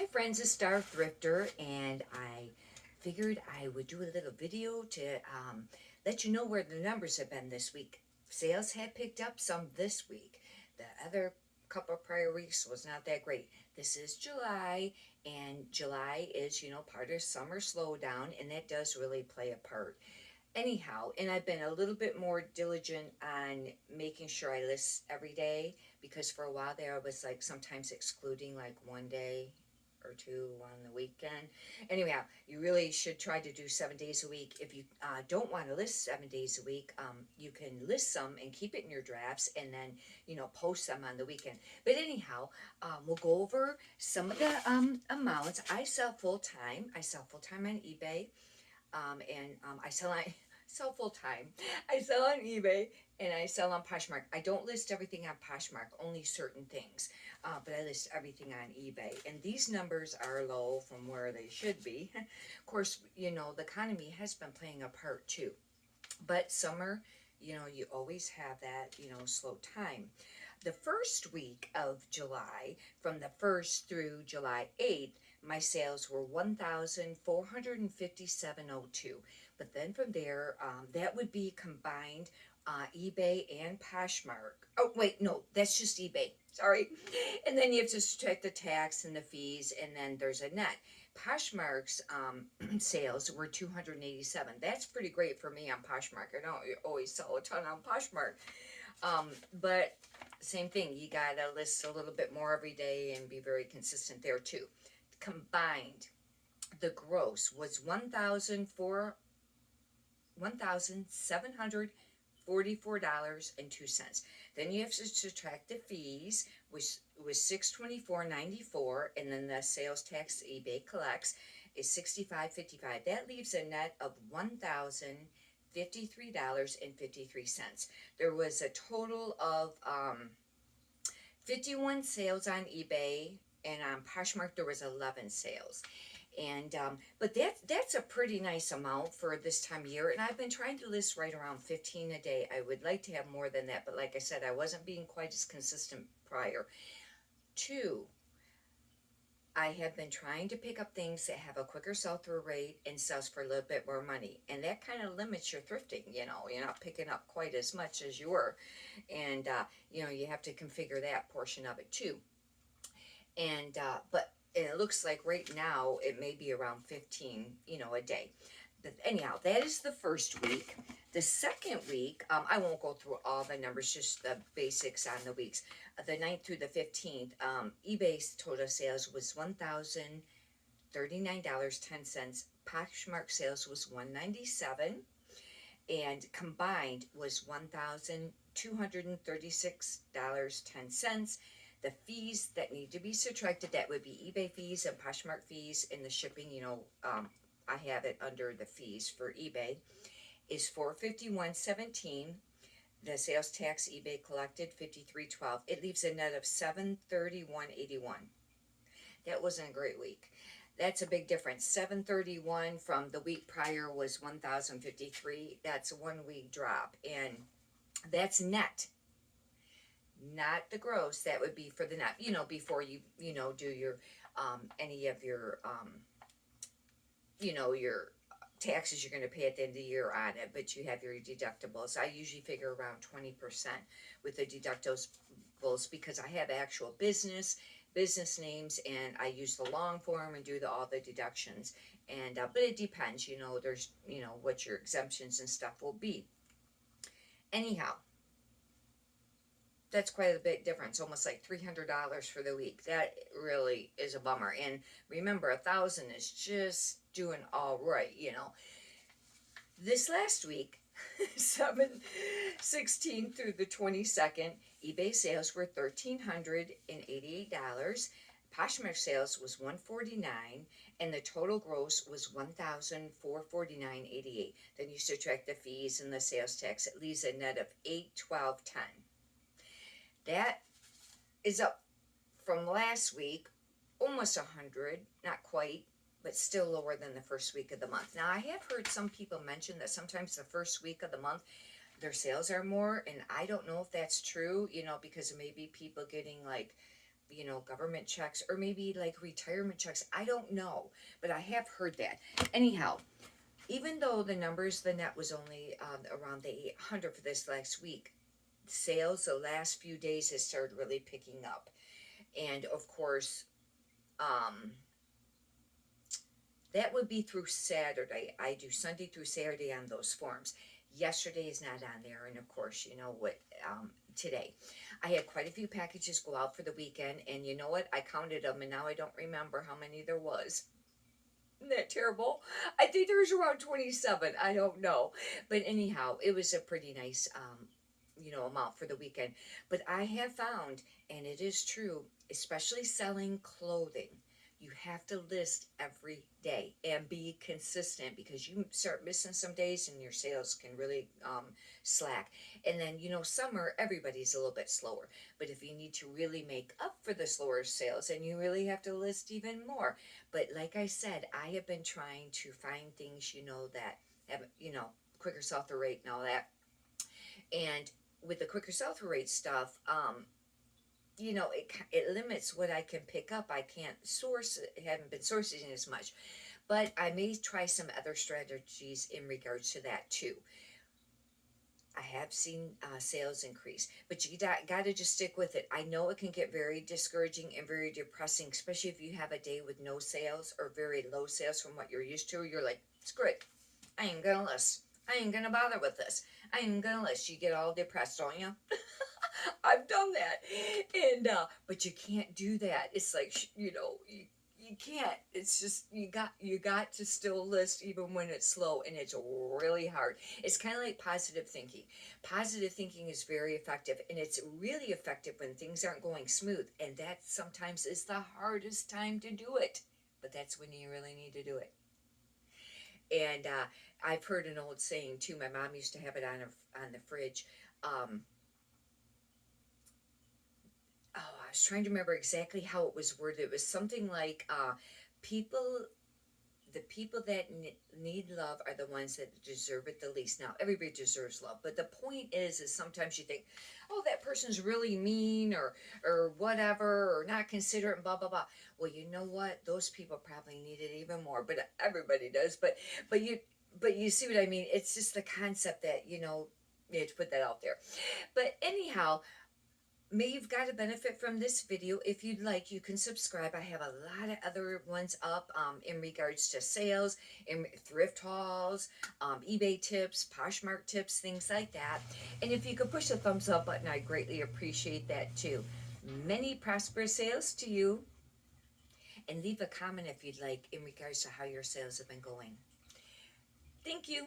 Hi friends, it's Star Thrifter, and I figured I would do a little video to let you know where the numbers have been this week. Sales have picked up some this week. The other couple of prior weeks was not that great. This is July, and July is, part of summer slowdown, and that does really play a part. Anyhow, and I've been a little bit more diligent on making sure I list every day, because for a while there I was like sometimes excluding like one day or two on the weekend. Anyhow, you really should try to do 7 days a week. If you don't want to list 7 days a week, you can list some and keep it in your drafts, and then post them on the weekend. But anyhow, we'll go over some of the amounts. I sell full time. I sell full time on eBay, and I sell full time. I sell on eBay and I sell on Poshmark. I don't list everything on Poshmark, only certain things, but I list everything on eBay. And these numbers are low from where they should be. Of course, the economy has been playing a part too. But summer, you always have that, slow time. The first week of July, from the 1st through July 8th, my sales were 1,457.02. But then from there, that would be combined eBay and Poshmark. Oh, wait, no, that's just eBay. Sorry. And then you have to subtract the tax and the fees, and then there's a net. Poshmark's sales were 287. That's pretty great for me on Poshmark. I don't always sell a ton on Poshmark. But same thing, you gotta list a little bit more every day and be very consistent there too. Combined, the gross was $1,744.02. Then you have to subtract the fees, which was $624.94, and then the sales tax eBay collects is $65.55. That leaves a net of $1,053.53. There was a total of 51 sales on eBay, and on Poshmark there was 11 sales. And but that's a pretty nice amount for this time of year, and I've been trying to list right around 15 a day. I would like to have more than that, but like I said, I wasn't being quite as consistent prior. Two, I have been trying to pick up things that have a quicker sell-through rate and sells for a little bit more money, and that kind of limits your thrifting. You're not picking up quite as much as you were, and you have to configure that portion of it too. And but it looks like right now it may be around 15 a day. But anyhow, that is the first week. The second week, I won't go through all the numbers, just the basics on the weeks. The 9th through the 15th, eBay's total sales was $1,039.10. Poshmark sales was $197, and combined was $1,236.10. The fees that need to be subtracted, that would be eBay fees and Poshmark fees, and the shipping, I have it under the fees for eBay, is $451.17. The sales tax eBay collected $53.12. It leaves a net of $731.81. That wasn't a great week. That's a big difference. $731 from the week prior was $1,053. That's a 1 week drop, and that's net, not the gross. That would be for the net, before you do your any of your your taxes you're going to pay at the end of the year on it, but you have your deductibles. I usually figure around 20% with the deductibles, because I have actual business names, and I use the long form and do all the deductions. And but it depends, there's what your exemptions and stuff will be. Anyhow, that's quite a big difference, almost like $300 for the week. That really is a bummer. And remember, 1,000 is just doing all right. This last week, 7/16 through the 22nd, eBay sales were $1,388. Poshmark sales was $149, and the total gross was $1,449.88. Then you subtract the fees and the sales tax. It leaves a net of $812.10. That is up from last week, almost 100, not quite, but still lower than the first week of the month. Now, I have heard some people mention that sometimes the first week of the month, their sales are more, and I don't know if that's true, because maybe people getting like you know, government checks or maybe like retirement checks. I don't know, but I have heard that. Anyhow, even though the numbers, the net was only around the 800 for this last week, sales the last few days has started really picking up. And of course, um, that would be through Saturday. I do Sunday through Saturday on those forms. Yesterday is not on there, and of course, you know what, today. I had quite a few packages go out for the weekend, and you know what? I counted them, and now I don't remember how many there was. Isn't that terrible? I think there was around 27. I don't know. But anyhow, it was a pretty nice, you know, amount for the weekend. But I have found, and it is true, especially selling clothing, you have to list every day and be consistent, because you start missing some days and your sales can really slack. And then, you know, summer, everybody's a little bit slower. But if you need to really make up for the slower sales, then you really have to list even more. But like I said, I have been trying to find things, you know, that have, you know, quicker sell through rate and all that. And with the quicker sell through rate stuff, you know, it limits what I can pick up. I can't source, haven't been sourcing as much. But I may try some other strategies in regards to that too. I have seen sales increase, but you got to just stick with it. I know it can get very discouraging and very depressing, especially if you have a day with no sales or very low sales from what you're used to. You're like, screw it, I ain't gonna list. I ain't gonna bother with this. I ain't gonna list. You get all depressed, don't you? I've done that, and but you can't do that. It's like, you know, you can't. It's just you got to still list even when it's slow, and it's really hard. It's kind of like positive thinking. Positive thinking is very effective, and it's really effective when things aren't going smooth, and that sometimes is the hardest time to do it. But that's when you really need to do it. And I've heard an old saying too. My mom used to have it on the fridge. Um, oh, I was trying to remember exactly how it was worded. It was something like, people, the people that need love are the ones that deserve it the least. Now, everybody deserves love, but the point is sometimes you think, oh, that person's really mean or whatever, or not considerate, and blah blah blah. Well, you know what? Those people probably need it even more, but everybody does. But you but you see what I mean? It's just the concept that, you know, you have to put that out there. But anyhow, may you've got a benefit from this video. If you'd like, you can subscribe. I have a lot of other ones up in regards to sales, in thrift hauls, eBay tips, Poshmark tips, things like that. And if you could push the thumbs up button, I greatly appreciate that too. Many prosperous sales to you, and leave a comment if you'd like in regards to how your sales have been going. Thank you.